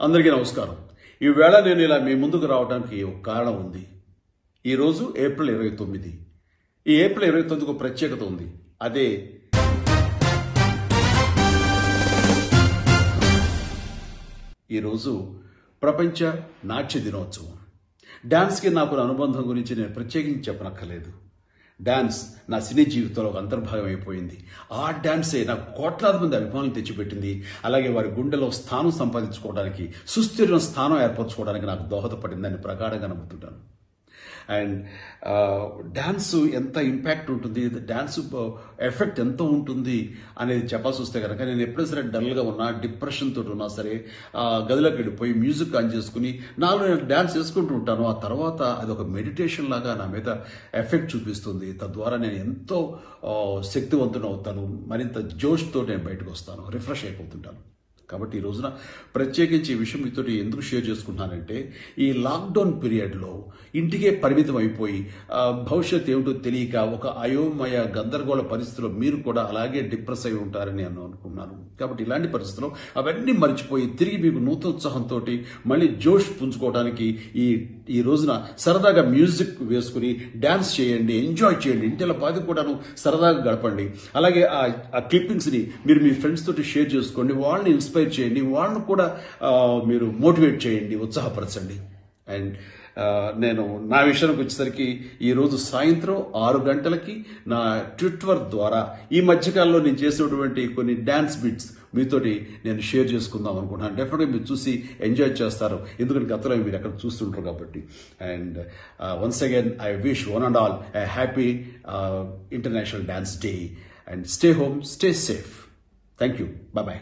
అందరికీ నమస్కారం. ఈవేళ నేను ఇలా మీ ముందుకు రావడానికి ఒక కారణం ఉంది. ఈరోజు ఏప్రిల్ 29. ఈ ఏప్రిల్ 29కు ఒక ప్రత్యేకత ఉంది. అదే ఈరోజు ప్రపంచ నాట్య దినోత్సవం. డాన్స్కి నాకు అనుబంధం గురించి నేను ప్రత్యేకించి చెప్పనక్కర్లేదు. డాన్స్ నా సినీ జీవితంలో ఒక అంతర్భాగం అయిపోయింది. ఆ డాన్సే నాకు కోట్లాది మంది అభిమానులు తెచ్చిపెట్టింది. అలాగే వారి గుండెలో స్థానం సంపాదించుకోవడానికి, సుస్థిర స్థానం ఏర్పరచుకోవడానికి నాకు దోహదపడిందని ప్రగాఢంగా నమ్ముతుంటాను. అండ్ డాన్స్ ఎంత ఇంపాక్ట్ ఉంటుంది, డాన్స్ ఎఫెక్ట్ ఎంత ఉంటుంది అనేది చెప్పాల్సి వస్తే కనుక, నేను ఎప్పుడైనా సరే డల్గా ఉన్నా, డిప్రెషన్ తోటి ఉన్నా సరే గదిలోకి వెళ్ళిపోయి మ్యూజిక్ ఆన్ చేసుకుని నాలో నేను డాన్స్ చేసుకుంటూ ఉంటాను. ఆ తర్వాత అది ఒక మెడిటేషన్ లాగా నా మీద ఎఫెక్ట్ చూపిస్తుంది. తద్వారా నేను ఎంతో శక్తివంతుని అవుతాను. మరింత జోష్తో నేను బయటకు వస్తాను, రిఫ్రెష్ అయిపోతుంటాను. కాబట్టి ఈ రోజున ప్రత్యేకించి ఈ విషయం మీతో ఎందుకు షేర్ చేసుకుంటున్నానంటే, ఈ లాక్డౌన్ పీరియడ్లో ఇంటికే పరిమితం అయిపోయి భవిష్యత్ ఏమిటో తెలియక ఒక అయోమయ గందరగోళ పరిస్థితిలో మీరు కూడా అలాగే డిప్రెస్ అయి ఉంటారని నేను అనుకున్నాను. కాబట్టి ఇలాంటి పరిస్థితుల్లో అవన్నీ మర్చిపోయి తిరిగి మీకు నూతనోత్సాహంతో మళ్ళీ జోష్ పుంజుకోవడానికి ఈ రోజున సరదాగా మ్యూజిక్ వేసుకుని డాన్స్ చేయండి, ఎంజాయ్ చేయండి, ఇంటిలో పాది కూడాను సరదాగా గడపండి. అలాగే ఆ క్లిప్పింగ్స్ని మీరు మీ ఫ్రెండ్స్ తోటి షేర్ చేసుకోండి, వాళ్ళని ఇన్స్పైర్ చేయండి, వాళ్ళను కూడా మీరు మోటివేట్ చేయండి, ఉత్సాహపరచండి. అండ్ నేను నా విషయానికి వచ్చేసరికి ఈరోజు సాయంత్రం 6 గంటలకి నా ట్విట్టర్ ద్వారా ఈ మధ్యకాలంలో నేను చేసినటువంటి కొన్ని డాన్స్ బిట్స్ మీతోటి నేను షేర్ చేసుకుందాం అనుకుంటున్నాను. డెఫినెట్గా మీరు చూసి ఎంజాయ్ చేస్తారు, ఎందుకంటే గతంలో మీరు ఎక్కడ చూస్తుంటారు కాబట్టి. And once again I wish one and all a happy International Dance Day and stay home, stay safe. Thank you. Bye-bye.